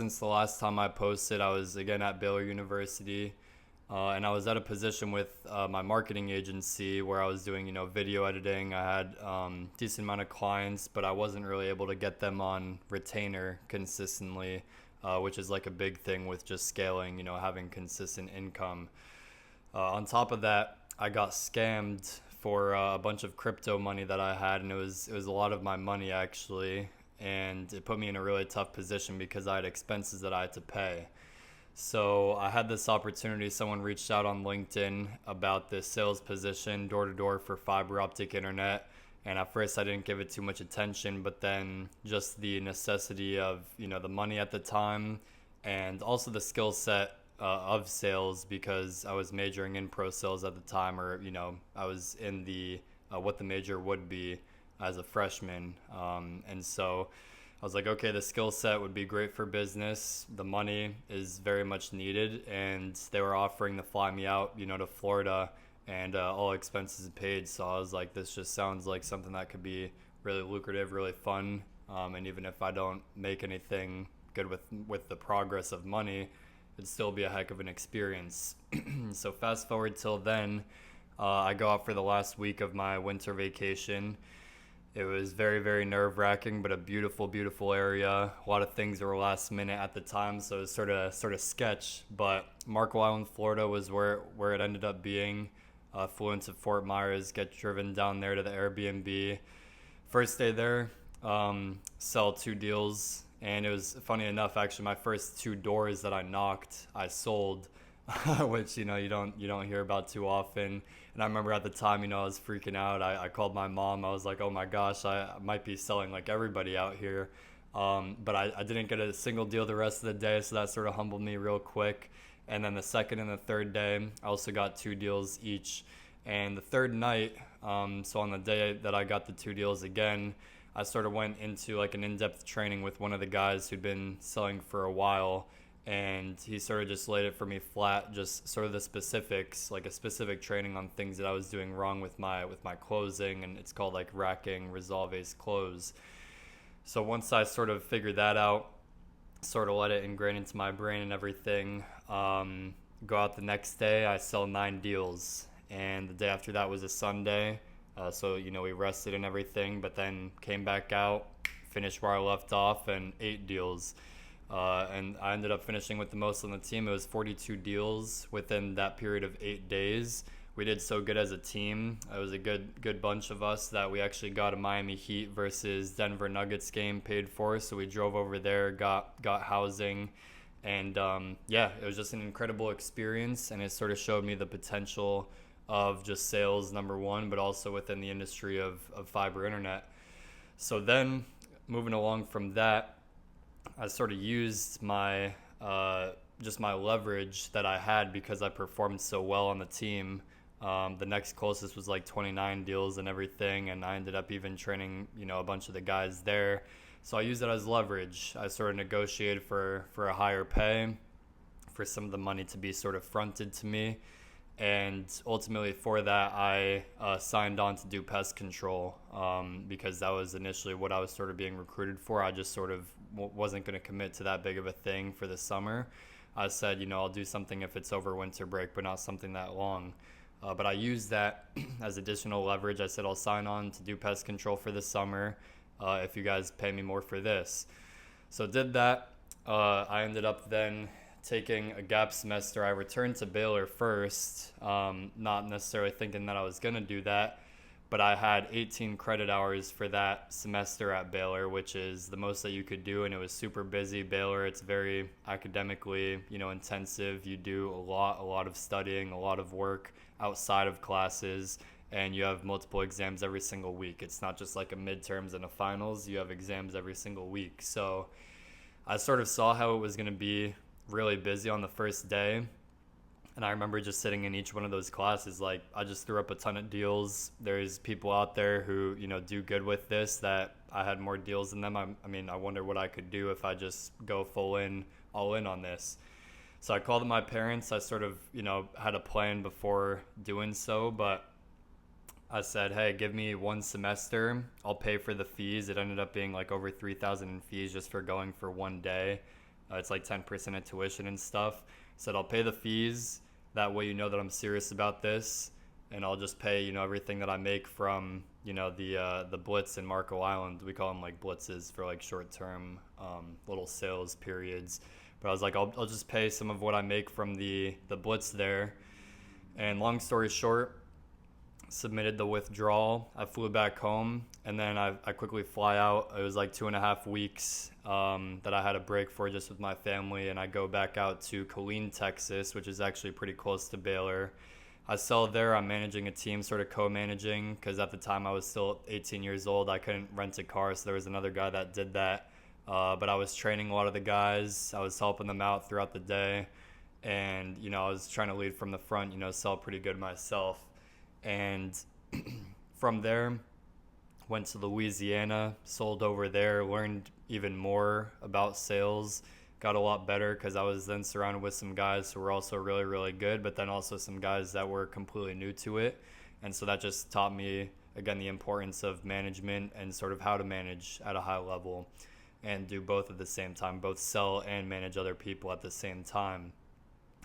since the last time I posted, I was again at Baylor University, and I was at a position with my marketing agency where I was doing, video editing. I had decent amount of clients, but I wasn't really able to get them on retainer consistently, which is like a big thing with just scaling, having consistent income. On top of that, I got scammed for a bunch of crypto money that I had, and it was a lot of my money actually, and it put me in a really tough position because I had expenses that I had to pay. So I had this opportunity. Someone reached out on LinkedIn about this sales position, door to door for fiber optic internet. And at first I didn't give it too much attention, but then just the necessity of, the money at the time and also the skill set of sales, because I was majoring in pro sales at the time, or, I was in the what the major would be as a freshman. And so I was like, okay, the skill set would be great for business. The money is very much needed. And they were offering to fly me out, to Florida, and all expenses paid. So I was like, this just sounds like something that could be really lucrative, really fun. And even if I don't make anything good with the progress of money, it'd still be a heck of an experience. So fast forward till then, I go out for the last week of my winter vacation. It was very, very nerve-wracking, but a beautiful, beautiful area. A lot of things were last minute at the time, so it was sort of sketch. But Marco Island, Florida, was where it ended up being. Flew into Fort Myers, get driven down there to the Airbnb. First day there, sell 2 deals, and it was funny enough. Actually, my first 2 doors that I knocked, I sold, which you don't hear about too often. And I remember at the time, I was freaking out. I called my mom. I was like, oh my gosh, I might be selling like everybody out here. But I didn't get a single deal the rest of the day, so that sort of humbled me real quick. And then the second and the third day, I also got 2 deals each. And the third night, so on the day that I got the 2 deals again, I sort of went into like an in-depth training with one of the guys who'd been selling for a while. And he sort of just laid it for me flat, just sort of the specifics, like a specific training on things that I was doing wrong with my closing, and it's called like racking, resolve ace, close. So once I sort of figured that out, sort of let it ingrain into my brain and everything, go out the next day, I sell 9 deals, and the day after that was a Sunday, so we rested and everything, but then came back out, finished where I left off, and 8 deals. And I ended up finishing with the most on the team. It was 42 deals within that period of 8 days. We did so good as a team. It was a good bunch of us that we actually got a Miami Heat versus Denver Nuggets game paid for. So we drove over there, got housing, and it was just an incredible experience. And it sort of showed me the potential of just sales, number one, but also within the industry of fiber internet. So then moving along from that, I sort of used my just my leverage that I had because I performed so well on the team. The next closest was like 29 deals and everything, and I ended up even training a bunch of the guys there. So I used it as leverage. I sort of negotiated for a higher pay, for some of the money to be sort of fronted to me. And ultimately for that, I signed on to do pest control because that was initially what I was sort of being recruited for. I just sort of wasn't going to commit to that big of a thing for the summer. I said, I'll do something if it's over winter break, but not something that long. But I used that as additional leverage. I said, I'll sign on to do pest control for the summer if you guys pay me more for this. So did that. I ended up then taking a gap semester. I returned to Baylor first, not necessarily thinking that I was going to do that, but I had 18 credit hours for that semester at Baylor, which is the most that you could do, and it was super busy. Baylor, it's very academically, intensive. You do a lot of studying, a lot of work outside of classes, and you have multiple exams every single week. It's not just like a midterms and a finals. You have exams every single week. So I sort of saw how it was going to be really busy on the first day, and I remember just sitting in each one of those classes, like I just threw up a ton of deals. There's people out there who do good with this, that I had more deals than them. I wonder what I could do if I just go all in on this. So I called my parents. I sort of had a plan before doing so, but I said, hey, give me 1 semester, I'll pay for the fees. It ended up being like over $3,000 in fees just for going for one day. It's like 10% of tuition and stuff. Said I'll pay the fees. That way, you know that I'm serious about this, and I'll just pay, everything that I make from, the blitz in Marco Island. We call them like blitzes for like short term little sales periods. But I was like, I'll just pay some of what I make from the blitz there. And long story short, submitted the withdrawal. I flew back home, and then I quickly fly out. It was like 2.5 weeks that I had a break for just with my family, and I go back out to Killeen, Texas, which is actually pretty close to Baylor. I sell there. I'm managing a team, sort of co-managing, because at the time I was still 18 years old. I couldn't rent a car, so there was another guy that did that. But I was training a lot of the guys. I was helping them out throughout the day, and I was trying to lead from the front. Sell pretty good myself. And from there, went to Louisiana, sold over there, learned even more about sales, got a lot better because I was then surrounded with some guys who were also really, really good, but then also some guys that were completely new to it. And so that just taught me, again, the importance of management and sort of how to manage at a high level and do both at the same time, both sell and manage other people at the same time.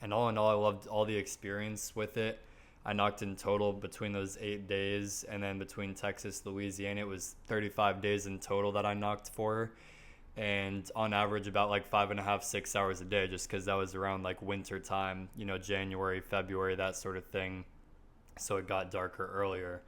And all in all, I loved all the experience with it. I knocked in total between those 8 days, and then between Texas, Louisiana, it was 35 days in total that I knocked for. And on average, about like 5.5, 6 hours a day, just because that was around like winter time, January, February, that sort of thing. So it got darker earlier.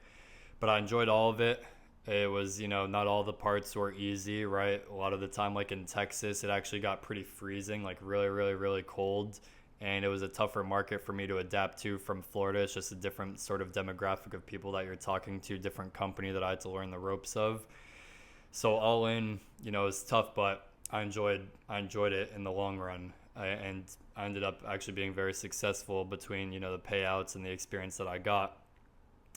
But I enjoyed all of it. It was, not all the parts were easy, right? A lot of the time, like in Texas, it actually got pretty freezing, like really, really, really cold. And it was a tougher market for me to adapt to from Florida. It's just a different sort of demographic of people that you're talking to, different company that I had to learn the ropes of. So all in, it was tough, but I enjoyed it in the long run. And I ended up actually being very successful between, the payouts and the experience that I got.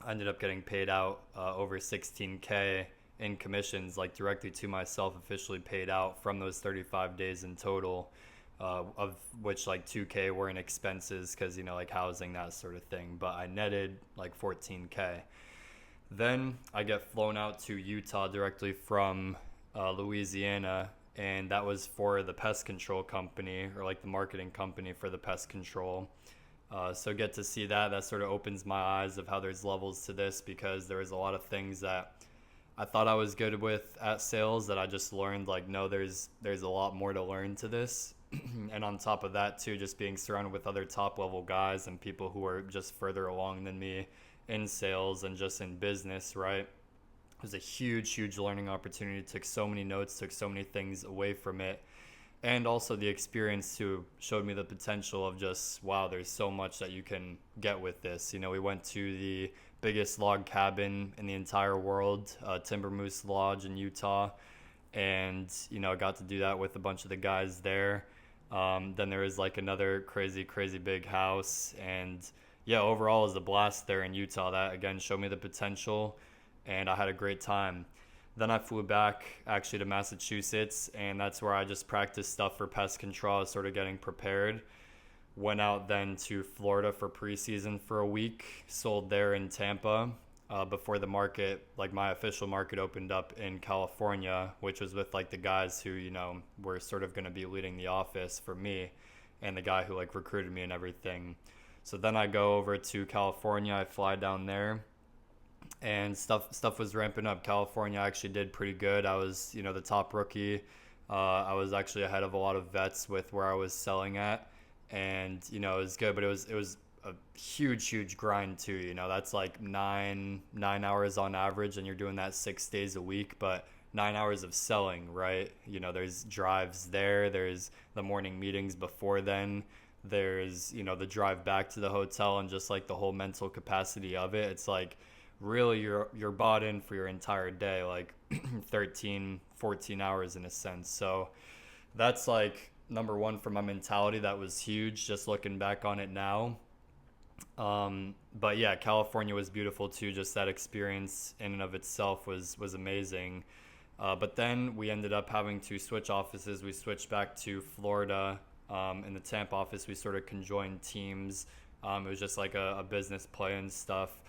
I ended up getting paid out over $16K in commissions, like directly to myself, officially paid out from those 35 days in total. Of which like 2K were in expenses because, like housing, that sort of thing. But I netted like 14K. Then I get flown out to Utah directly from Louisiana, and that was for the pest control company, or like the marketing company for the pest control. So get to see that. That sort of opens my eyes of how there's levels to this, because there was a lot of things that I thought I was good with at sales that I just learned, like, no, there's a lot more to learn to this. And on top of that too, just being surrounded with other top level guys and people who are just further along than me in sales and just in business, right? It was a huge learning opportunity. Took so many notes, took so many things away from it. And also the experience too showed me the potential of just, wow, there's so much that you can get with this. We went to the biggest log cabin in the entire world, Timber Moose Lodge in Utah. And, I got to do that with a bunch of the guys there. Then there was like another crazy big house. And yeah, overall it was a blast there in Utah. That again showed me the potential, and I had a great time. Then I flew back actually to Massachusetts, and that's where I just practiced stuff for pest control. I was sort of getting prepared. Went out then to Florida for preseason for a week, sold there in Tampa before the market, like my official market, opened up in California, which was with like the guys who, were sort of going to be leading the office for me, and the guy who like recruited me and everything. So then I go over to California, I fly down there, and stuff was ramping up. California actually did pretty good. I was, the top rookie. I was actually ahead of a lot of vets with where I was selling at. And, it was good, but it was a huge grind too. That's like nine hours on average, and you're doing that 6 days a week, but 9 hours of selling, right? There's drives there. There's the morning meetings before then. There's, the drive back to the hotel, and just like the whole mental capacity of it. It's like really you're bought in for your entire day, like 13, 14 hours in a sense. So that's like number one for my mentality. That was huge just looking back on it now. But yeah, California was beautiful too. Just that experience in and of itself was amazing. But then we ended up having to switch offices. We switched back to Florida. In the Tampa office, we sort of conjoined teams. It was just like a business play and stuff.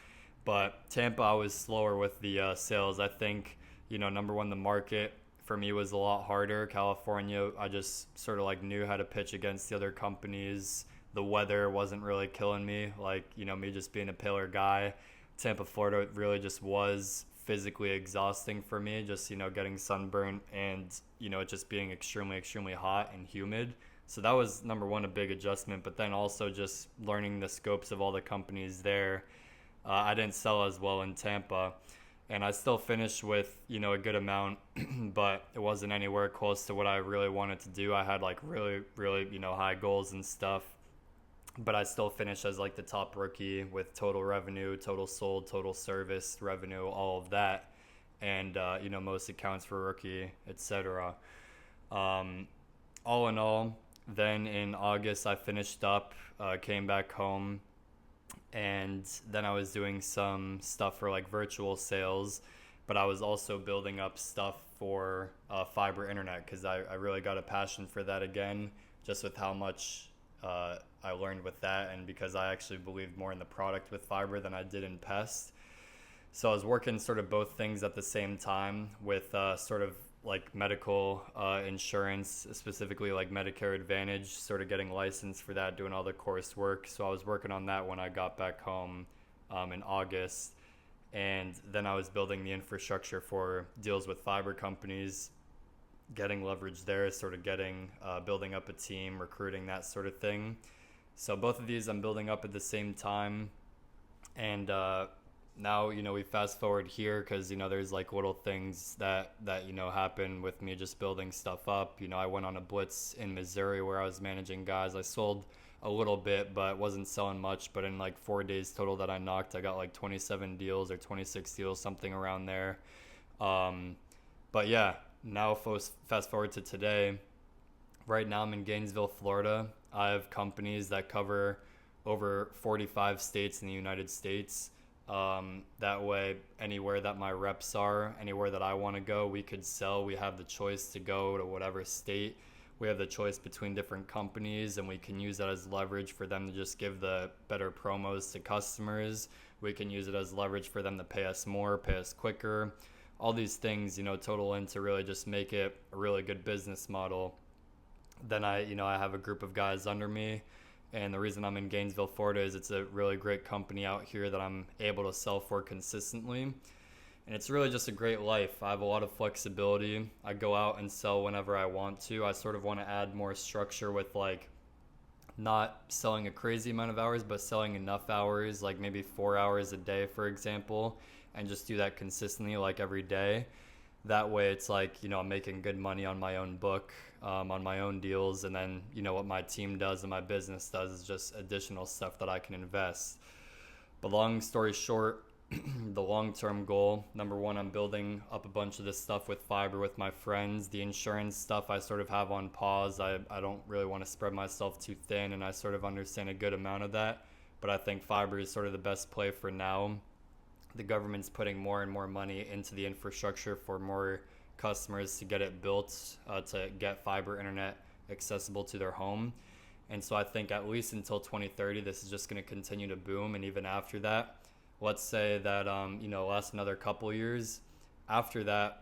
But Tampa, I was slower with the sales. I think, number one, the market for me was a lot harder. California, I just sort of like knew how to pitch against the other companies. The weather wasn't really killing me, like, me just being a paler guy. Tampa, Florida really just was physically exhausting for me, just, getting sunburned and, it just being extremely, extremely hot and humid. So that was number one, a big adjustment. But then also just learning the scopes of all the companies there. I didn't sell as well in Tampa, and I still finished with, a good amount, but it wasn't anywhere close to what I really wanted to do. I had like really, really, high goals and stuff, but I still finished as like the top rookie with total revenue, total sold, total service revenue, all of that. And, most accounts for rookie, etc. All in all, then in August, I finished up, came back home, and then I was doing some stuff for like virtual sales, but I was also building up stuff for fiber internet because I really got a passion for that again, just with how much I learned with that, and because I actually believed more in the product with fiber than I did in pest. So I was working sort of both things at the same time with sort of like medical insurance, specifically like Medicare Advantage, sort of getting licensed for that, doing all the coursework. So I was working on that when I got back home in August. And then I was building the infrastructure for deals with fiber companies, getting leverage there, sort of getting, building up a team, recruiting, that sort of thing. So both of these I'm building up at the same time. And now, we fast forward here because, there's like little things that happen with me just building stuff up. I went on a blitz in Missouri where I was managing guys. I sold a little bit, but wasn't selling much. But in like 4 days total that I knocked, I got like 27 deals or 26 deals, something around there. But yeah, now fast forward to today. Right now I'm in Gainesville, Florida. I have companies that cover over 45 states in the United States. That way, anywhere that my reps are, anywhere that I want to go, we could sell. We have the choice to go to whatever state. We have the choice between different companies, and we can use that as leverage for them to just give the better promos to customers. We can use it as leverage for them to pay us more, pay us quicker. All these things, total in to really just make it a really good business model. Then I have a group of guys under me. And the reason I'm in Gainesville, Florida is it's a really great company out here that I'm able to sell for consistently. And it's really just a great life. I have a lot of flexibility. I go out and sell whenever I want to. I sort of want to add more structure with like not selling a crazy amount of hours, but selling enough hours, like maybe 4 hours a day, for example, and just do that consistently, like every day. That way it's like, I'm making good money on my own book, on my own deals. And then, what my team does and my business does is just additional stuff that I can invest. But long story short, the long-term goal, number one, I'm building up a bunch of this stuff with fiber with my friends. The insurance stuff I sort of have on pause. I don't really want to spread myself too thin, and I sort of understand a good amount of that. But I think fiber is sort of the best play for now. The government's putting more and more money into the infrastructure for more customers to get it built, to get fiber internet accessible to their home. And so I think at least until 2030, this is just going to continue to boom. And even after that, let's say that, lasts another couple years. After that,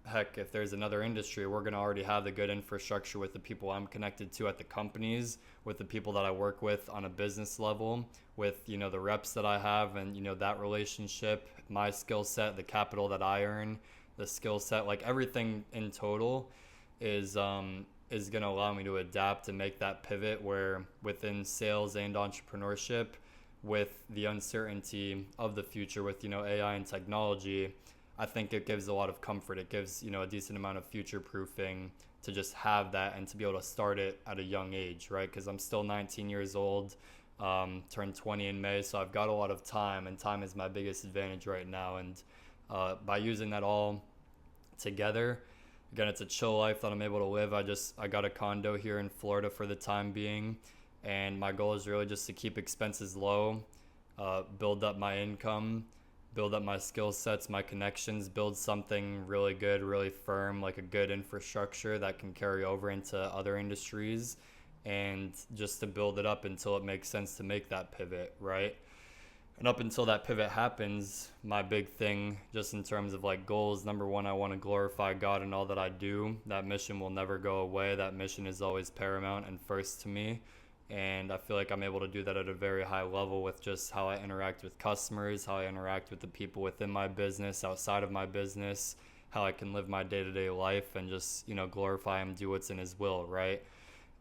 heck, if there's another industry, we're going to already have the good infrastructure with the people I'm connected to at the companies, with the people that I work with on a business level, with, the reps that I have and, that relationship, my skill set, the capital that I earn, the skill set, like everything in total is going to allow me to adapt and make that pivot where within sales and entrepreneurship, with the uncertainty of the future with, AI and technology, I think it gives a lot of comfort. It gives, a decent amount of future proofing to just have that and to be able to start it at a young age, right? Because I'm still 19 years old, turned 20 in May, so I've got a lot of time, and time is my biggest advantage right now. And by using that all together, again, it's a chill life that I'm able to live. I got a condo here in Florida for the time being, and my goal is really just to keep expenses low, build up my income, build up my skill sets, my connections, build something really good, really firm, like a good infrastructure that can carry over into other industries, and just to build it up until it makes sense to make that pivot, right? And up until that pivot happens, my big thing, just in terms of like goals, number one, I want to glorify God in all that I do. That mission will never go away. That mission is always paramount and first to me. And I feel like I'm able to do that at a very high level with just how I interact with customers, how I interact with the people within my business, outside of my business, how I can live my day-to-day life and just, glorify Him, do what's in His will, right?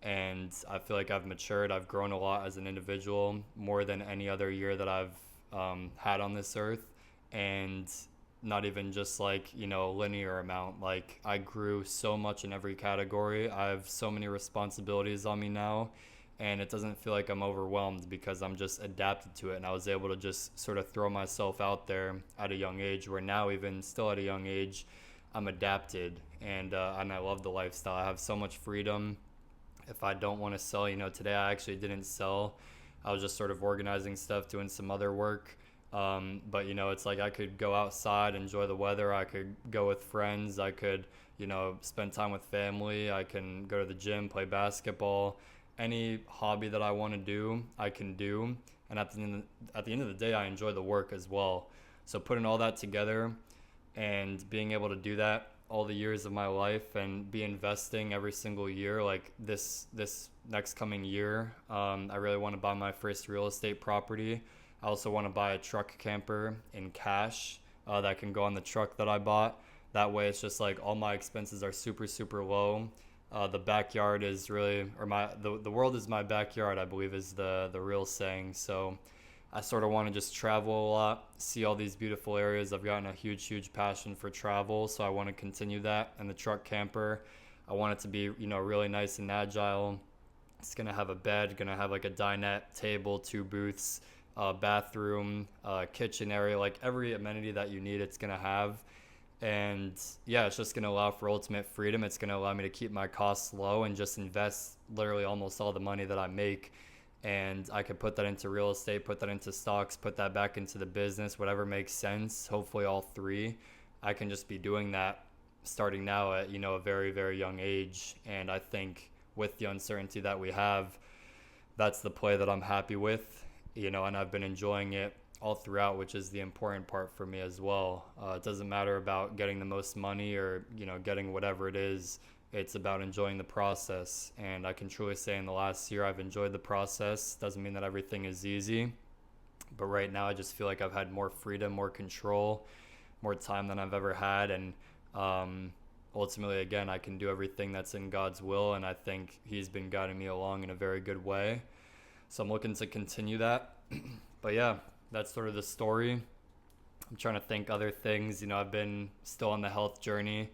And I feel like I've matured. I've grown a lot as an individual, more than any other year that I've had on this earth. And not even just like, a linear amount. Like, I grew so much in every category. I have so many responsibilities on me now, and it doesn't feel like I'm overwhelmed because I'm just adapted to it. And I was able to just sort of throw myself out there at a young age, where now, even still at a young age, I'm adapted, and I love the lifestyle. I have so much freedom. If I don't want to sell, today I actually didn't sell. I was just sort of organizing stuff, doing some other work. But it's like I could go outside, enjoy the weather. I could go with friends. I could, spend time with family. I can go to the gym, play basketball. Any hobby that I want to do, I can do. And at the end of the day, I enjoy the work as well. So putting all that together and being able to do that all the years of my life and be investing every single year, like this next coming year, I really want to buy my first real estate property. I also want to buy a truck camper in cash that can go on the truck that I bought. That way it's just like all my expenses are super, super low. The backyard is really, or the world is my backyard, I believe is the real saying. So I sort of want to just travel a lot, see all these beautiful areas. I've gotten a huge, huge passion for travel, so I want to continue that. And the truck camper, I want it to be, really nice and agile. It's going to have a bed, going to have like a dinette, table, 2 booths, bathroom, kitchen area, like every amenity that you need, it's going to have. And yeah, it's just going to allow for ultimate freedom. It's going to allow me to keep my costs low and just invest literally almost all the money that I make. And I could put that into real estate, put that into stocks, put that back into the business, whatever makes sense. Hopefully all 3. I can just be doing that starting now at, a very, very young age. And I think with the uncertainty that we have, that's the play that I'm happy with, and I've been enjoying it all throughout, which is the important part for me as well. It doesn't matter about getting the most money or, getting whatever it is. It's about enjoying the process. And I can truly say in the last year, I've enjoyed the process. Doesn't mean that everything is easy. But right now, I just feel like I've had more freedom, more control, more time than I've ever had. And ultimately, again, I can do everything that's in God's will. And I think He's been guiding me along in a very good way. So I'm looking to continue that. But yeah, that's sort of the story. I'm trying to think other things. I've been still on the health journey.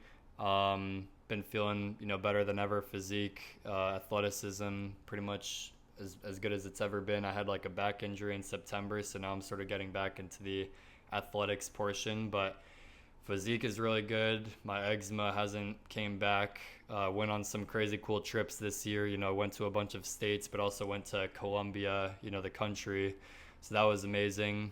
Been feeling, better than ever. Physique, athleticism, pretty much as good as it's ever been. I had like a back injury in September, so now I'm sort of getting back into the athletics portion. But physique is really good. My eczema hasn't came back. Went on some crazy cool trips this year. Went to a bunch of states, but also went to Colombia, the country. So that was amazing.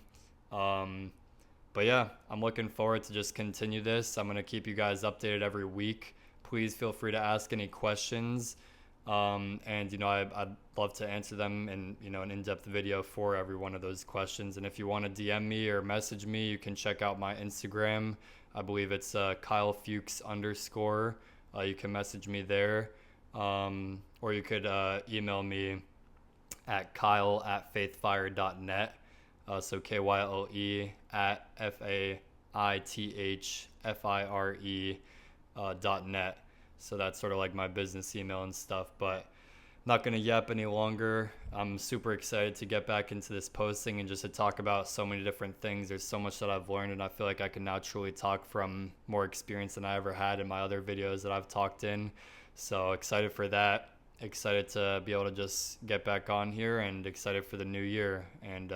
But yeah, I'm looking forward to just continue this. I'm going to keep you guys updated every week. Please feel free to ask any questions. And, I'd love to answer them in, an in-depth video for every one of those questions. And if you want to DM me or message me, you can check out my Instagram. I believe it's Kyle Fuchs _. You can message me there. Or you could email me at kyle@faithfire.net. So KYLE at FAITHFIRE.net. So that's sort of like my business email and stuff, but not going to yap any longer. I'm super excited to get back into this posting and just to talk about so many different things. There's so much that I've learned, and I feel like I can now truly talk from more experience than I ever had in my other videos that I've talked in. So excited for that. Excited to be able to just get back on here, and excited for the new year. And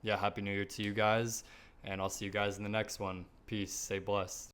yeah, happy new year to you guys, and I'll see you guys in the next one. Peace. Stay blessed.